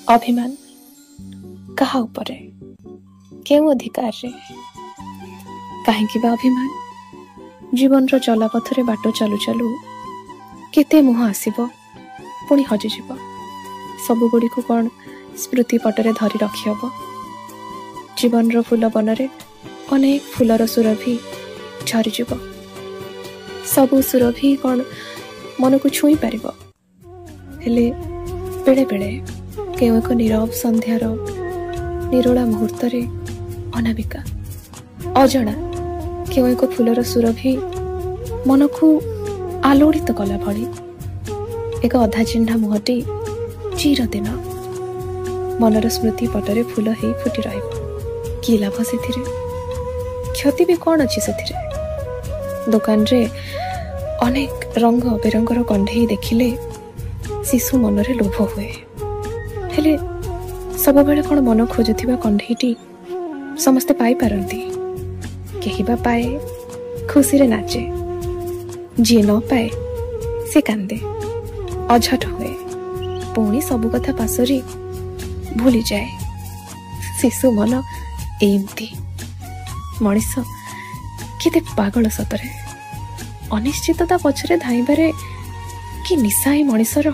अभिमान कहा उपरे केउ अधिकार रे काहेकि बा अभिमान जीवन रो चलापथरे बाटो चालू चालू केते मुह आसीबो पुणी हजिଯିब सबु गुड़ी को कौन स्मृति पटरे धरी रखी हब जीवन रो फूल बनरे अनेक फूलर सुरभि झरीजिब सबु सुरभि कौन मन को छुई पारिबो हेले बेले बेले केउ एक नीरव संध्यार निरोला मुहूर्त रे अनामिका अजणा केउ एक फूलर सुरभि मन को आलोड़ित कला भली एक अधा चिन्हा मुहटी चिर दिन मनर स्मृति पटरे फूल ही फुटी रहिब कि लाभ से क्षति भी कौन अच्छी से दुकान रे अनेक रंग बेरंगर कंढे देखिले शिशु मनरे लोभ हुए हेले सब बेले कौन मन खोजुथिबा कंढेटी समस्ते पाई पारंती केही बा पाए खुशी रे नाचे जी न पाए से कांदे अझट हुए पुणी सबु कथा पासरी भूली जाए शिशु मन एमती मनीष केते पागल सतरे अनिश्चितता पछरे धाइबारे कि निशाई मनीषर